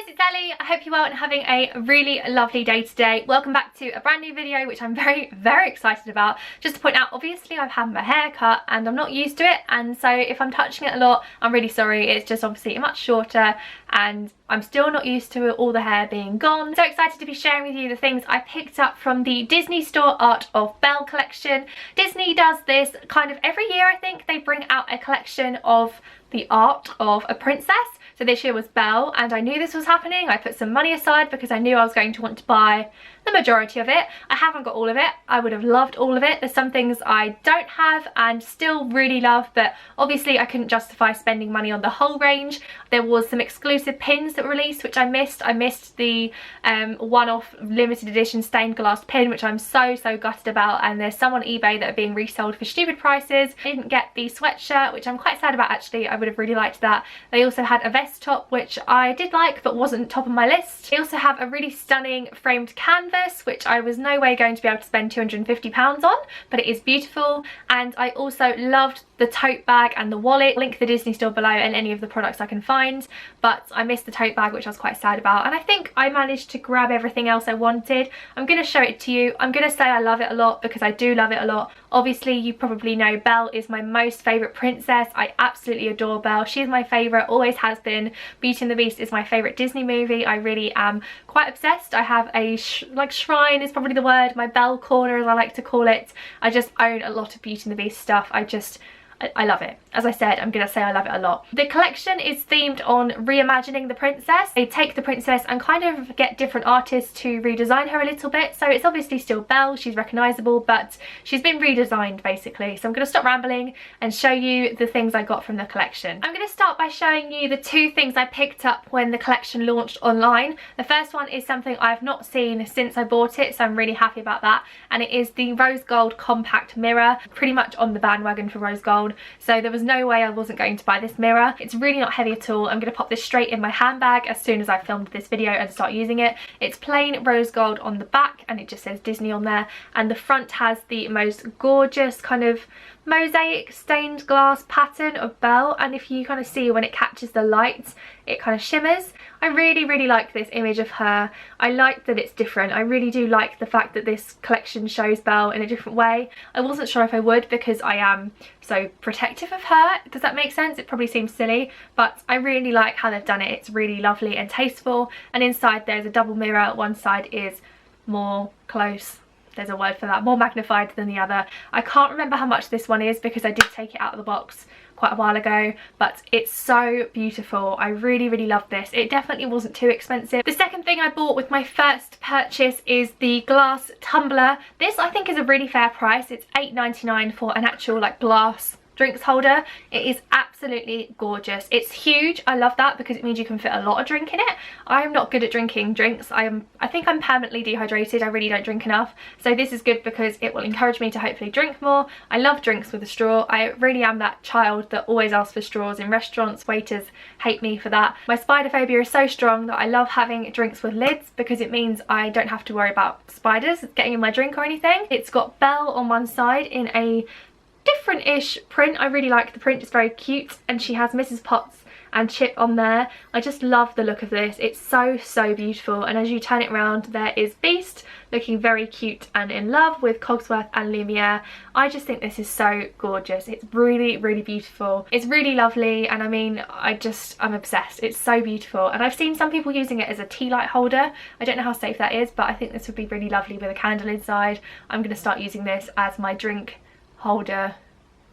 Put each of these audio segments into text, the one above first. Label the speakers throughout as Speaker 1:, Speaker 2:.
Speaker 1: guys, it's Ellie. I hope you're well and having a really lovely day today. Welcome back to a brand new video, which I'm very excited about. Just to point out, obviously I've had my hair cut and I'm not used to it, and so if I'm touching it a lot, I'm really sorry. It's just obviously much shorter and I'm still not used to all the hair being gone. So excited to be sharing with you the things I picked up from the Disney Store Art of Belle collection. Disney does this kind of every year, I think. They bring out a collection of the art of a princess. So this year was Belle, and I knew this was happening. I put some money aside because I knew I was going to want to buy the majority of it. I haven't got all of it. I would have loved all of it. There's some things I don't have and still really love, but obviously I couldn't justify spending money on the whole range. There was some exclusive pins that were released, which I missed. I missed the one-off limited edition stained glass pin, which I'm so gutted about, and there's some on eBay that are being resold for stupid prices. I didn't get the sweatshirt, which I'm quite sad about actually. I would have really liked that. They also had a vest top, which I did like but wasn't top of my list. They also have a really stunning framed canvas, which I was no way going to be able to spend £250 on, but it is beautiful. And I also loved the tote bag and the wallet. I'll link the Disney store below and any of the products I can find, but I missed the tote bag, which I was quite sad about, and I think I managed to grab everything else I wanted. I'm going to show it to you. I'm going to say I love it a lot because I do love it a lot. Obviously you probably know Belle is my most favourite princess. I absolutely adore Belle. She's my favourite, always has been. Beauty and the Beast is my favourite Disney movie. I really am quite obsessed. I have a shrine is probably the word, my Belle corner as I like to call it. I just own a lot of Beauty and the Beast stuff. I love it. As I said, I'm going to say I love it a lot. The collection is themed on reimagining the princess. They take the princess and kind of get different artists to redesign her a little bit. So it's obviously still Belle, she's recognisable, but she's been redesigned basically. So I'm going to stop rambling and show you the things I got from the collection. I'm going to start by showing you the two things I picked up when the collection launched online. The first one is something I've not seen since I bought it, so I'm really happy about that. And it is the rose gold compact mirror. Pretty much on the bandwagon for rose gold, so there was no way I wasn't going to buy this mirror. It's really not heavy at all. I'm going to pop this straight in my handbag as soon as I filmed this video and start using it. It's plain rose gold on the back and it just says Disney on there, and the front has the most gorgeous kind of mosaic stained glass pattern of Belle, and if you kind of see when it catches the light, it kind of shimmers. I really like this image of her. I like that it's different. I really do like the fact that this collection shows Belle in a different way. I wasn't sure if I would because I am so protective of her. Does that make sense? It probably seems silly, but I really like how they've done it. It's really lovely and tasteful, and inside there's a double mirror. One side is more close, there's a word for that, more magnified than the other. I can't remember how much this one is because I did take it out of the box quite a while ago, but it's so beautiful. I really love this. It definitely wasn't too expensive. The second thing I bought with my first purchase is the glass tumbler. This I think is a really fair price. It's £8.99 for an actual like glass drinks holder. It is absolutely gorgeous. It's huge. I love that because it means you can fit a lot of drink in it. I'm not good at drinking drinks. I think I'm permanently dehydrated. I really don't drink enough, so this is good because it will encourage me to hopefully drink more. I love drinks with a straw. I really am that child that always asks for straws in restaurants. Waiters hate me for that. My spider phobia is so strong that I love having drinks with lids because it means I don't have to worry about spiders getting in my drink or anything. It's got Belle on one side in a different-ish print. I really like the print. It's very cute, and she has Mrs. Potts and Chip on there. I just love the look of this. It's so beautiful, and as you turn it around there is Beast looking very cute and in love with Cogsworth and Lumiere. I just think this is so gorgeous. It's really beautiful. It's really lovely, and I mean I'm obsessed. It's so beautiful, and I've seen some people using it as a tea light holder. I don't know how safe that is, but I think this would be really lovely with a candle inside. I'm going to start using this as my drink holder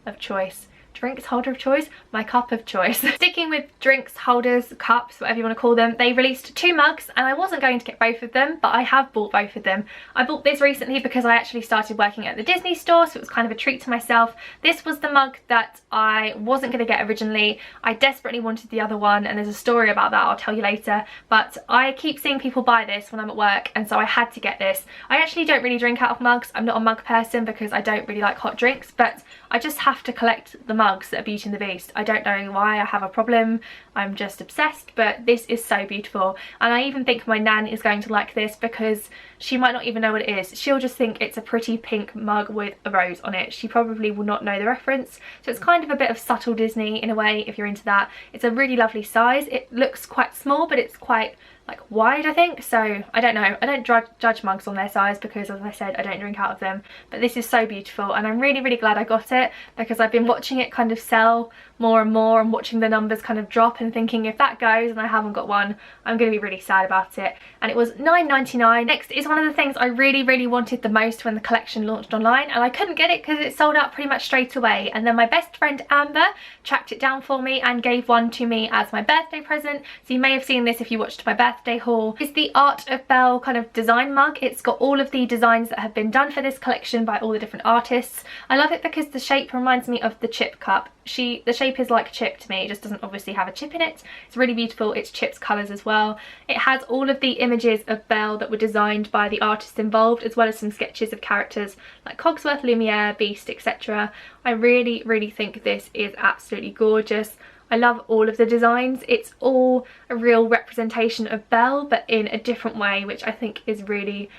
Speaker 1: of choice. Drinks holder of choice, my cup of choice. Sticking with drinks holders, cups, whatever you want to call them, they released two mugs, and I wasn't going to get both of them, but I have bought both of them. I bought this recently because I actually started working at the Disney store, so it was kind of a treat to myself. This was the mug that I wasn't going to get originally. I desperately wanted the other one, and there's a story about that I'll tell you later, but I keep seeing people buy this when I'm at work, and so I had to get this. I actually don't really drink out of mugs. I'm not a mug person because I don't really like hot drinks, but I just have to collect the mugs that are Beauty and the Beast. I don't know why I have a problem. I'm just obsessed, but this is so beautiful, and I even think my nan is going to like this because she might not even know what it is. She'll just think it's a pretty pink mug with a rose on it. She probably will not know the reference, so it's kind of a bit of subtle Disney in a way if you're into that. It's a really lovely size. It looks quite small, but it's quite like wide, I think. So I don't know, I don't judge mugs on their size because, as I said, I don't drink out of them, but this is so beautiful and I'm really glad I got it, because I've been watching it kind of sell more and more and watching the numbers kind of drop and thinking, if that goes and I haven't got one, I'm going to be really sad about it. And it was £9.99. Next is one of the things I really wanted the most when the collection launched online, and I couldn't get it because it sold out pretty much straight away, and then my best friend Amber tracked it down for me and gave one to me as my birthday present. So you may have seen this if you watched my birthday haul. It's the Art of Belle kind of design mug. It's got all of the designs that have been done for this collection by all the different artists. I love it because the shape reminds me of the chip cup. The shape is like chip to me, it just doesn't obviously have a chip in it. It's really beautiful. It's Chip's colours as well. It has all of the images of Belle that were designed by the artists involved, as well as some sketches of characters like Cogsworth, Lumiere, Beast, etc. I really think this is absolutely gorgeous. I love all of the designs. It's all a real representation of Belle, but in a different way, which I think is really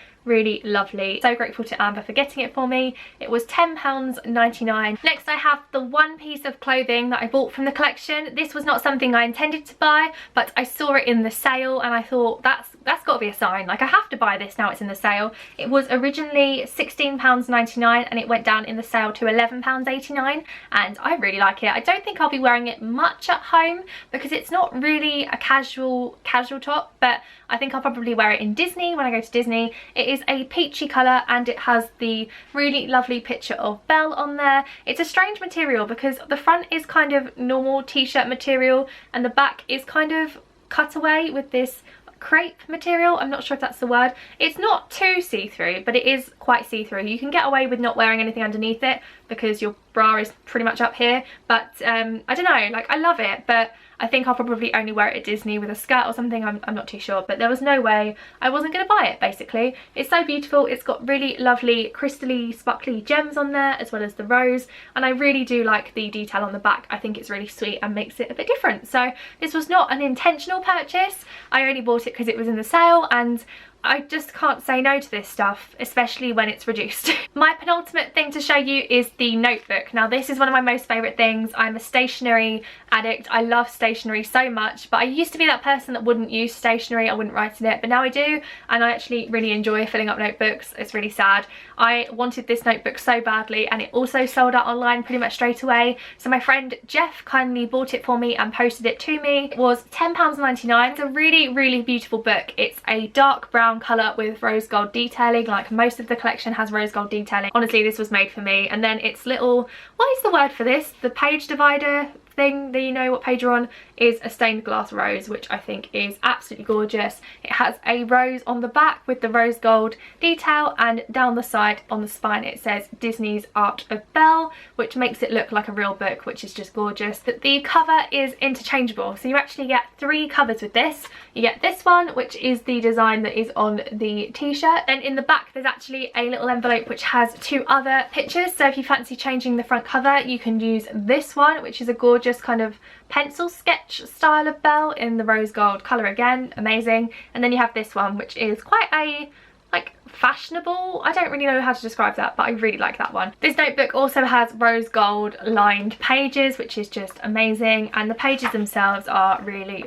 Speaker 1: lovely. So grateful to Amber for getting it for me. It was £10.99. Next I have the one piece of clothing that I bought from the collection. This was not something I intended to buy, but I saw it in the sale and I thought that's got to be a sign, like I have to buy this now it's in the sale. It was originally £16.99 and it went down in the sale to £11.89, and I really like it. I don't think I'll be wearing it much at home because it's not really a casual top, but I think I'll probably wear it in Disney when I go to Disney. It is a peachy colour and it has the really lovely picture of Belle on there. It's a strange material because the front is kind of normal t-shirt material and the back is kind of cut away with this crepe material. I'm not sure if that's the word. It's not too see-through, but it is quite see-through. You can get away with not wearing anything underneath it because your bra is pretty much up here, but I don't know, like I love it, but I think I'll probably only wear it at Disney with a skirt or something. I'm not too sure, but there was no way I wasn't going to buy it, basically. It's so beautiful. It's got really lovely crystally sparkly gems on there, as well as the rose, and I really do like the detail on the back. I think it's really sweet and makes it a bit different. So this was not an intentional purchase. I only bought it because it was in the sale, and I just can't say no to this stuff, especially when it's reduced. My penultimate thing to show you is the notebook. Now this is one of my most favourite things. I'm a stationery addict. I love stationery so much, but I used to be that person that wouldn't use stationery. I wouldn't write in it, but now I do, and I actually really enjoy filling up notebooks. It's really sad. I wanted this notebook so badly, and it also sold out online pretty much straight away. So my friend Jeff kindly bought it for me and posted it to me. It was £10.99. It's a really beautiful book. It's a dark brown colour with rose gold detailing. Like most of the collection has rose gold detailing. Honestly, this was made for me. And then it's little, what is the word for this? The page divider thing that you know what page you're on is a stained glass rose, which I think is absolutely gorgeous. It has a rose on the back with the rose gold detail, and down the side on the spine it says Disney's Art of Belle, which makes it look like a real book, which is just gorgeous. But the cover is interchangeable, so you actually get 3 covers with this. You get this one, which is the design that is on the t-shirt. Then in the back there's actually a little envelope which has 2 other pictures, so if you fancy changing the front cover you can use this one, which is a gorgeous kind of pencil sketch style of Belle in the rose gold colour again. Amazing. And then you have this one, which is quite a like fashionable, I don't really know how to describe that, but I really like that one. This notebook also has rose gold lined pages, which is just amazing, and the pages themselves are really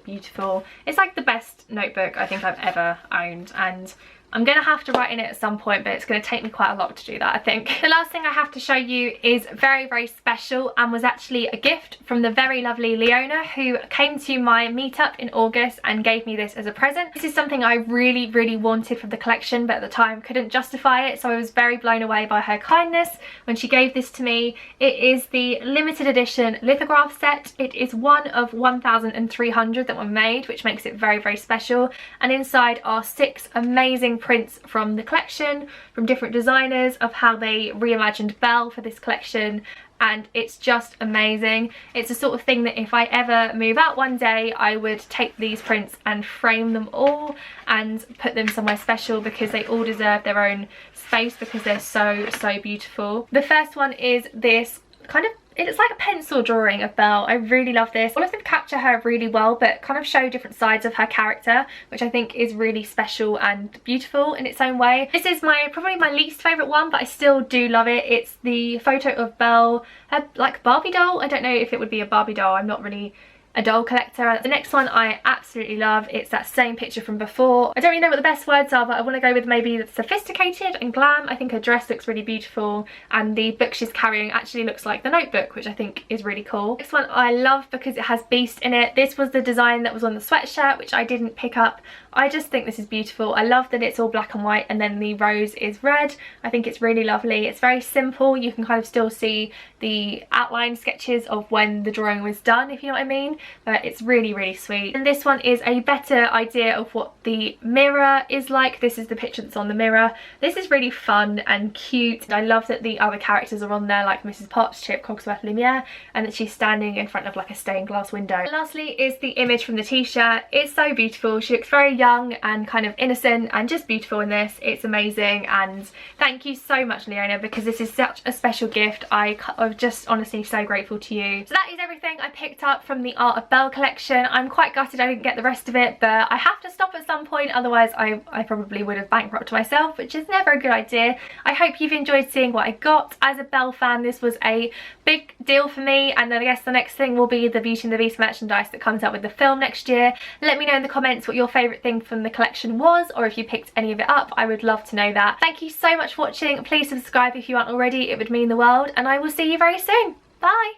Speaker 1: beautiful. It's like the best notebook I think I've ever owned, and I'm going to have to write in it at some point, but it's going to take me quite a lot to do that, I think. The last thing I have to show you is very special and was actually a gift from the very lovely Leona, who came to my meetup in August and gave me this as a present. This is something I really wanted from the collection, but at the time couldn't justify it, so I was very blown away by her kindness when she gave this to me. It is the limited edition lithograph set. It is one of 1,300 that were made, which makes it very special, and inside are 6 amazing prints from the collection from different designers of how they reimagined Belle for this collection, and it's just amazing. It's the sort of thing that if I ever move out one day, I would take these prints and frame them all and put them somewhere special, because they all deserve their own space because they're so beautiful. The first one is this kind of, it's like a pencil drawing of Belle. I really love this. All of them capture her really well, but kind of show different sides of her character, which I think is really special and beautiful in its own way. This is probably my least favourite one, but I still do love it. It's the photo of Belle, her like Barbie doll. I don't know if it would be a Barbie doll. I'm not really a doll collector. The next one I absolutely love. It's that same picture from before. I don't really know what the best words are, but I want to go with maybe sophisticated and glam. I think her dress looks really beautiful, and the book she's carrying actually looks like The Notebook, which I think is really cool. This one I love because it has Beast in it. This was the design that was on the sweatshirt, which I didn't pick up. I just think this is beautiful. I love that it's all black and white and then the rose is red. I think it's really lovely. It's very simple. You can kind of still see the outline sketches of when the drawing was done, if you know what I mean, but it's really, really sweet. And this one is a better idea of what the mirror is like. This is the picture that's on the mirror. This is really fun and cute. I love that the other characters are on there, like Mrs. Potts, Chip, Cogsworth, Lumiere, and that she's standing in front of like a stained glass window. And lastly is the image from the t-shirt. It's so beautiful. She looks very young and kind of innocent and just beautiful in this. It's amazing, and thank you so much, Leona, because this is such a special gift. I'm just honestly so grateful to you. So that is everything I picked up from the Art of Belle collection. I'm quite gutted I didn't get the rest of it, but I have to stop at some point, otherwise I probably would have bankrupted myself, which is never a good idea. I hope you've enjoyed seeing what I got. As a Belle fan, this was a big deal for me, and then I guess the next thing will be the Beauty and the Beast merchandise that comes out with the film next year. Let me know in the comments what your favourite thing from the collection was, or if you picked any of it up. I would love to know that. Thank you so much for watching. Please subscribe if you aren't already. It would mean the world, and I will see you very soon. Bye!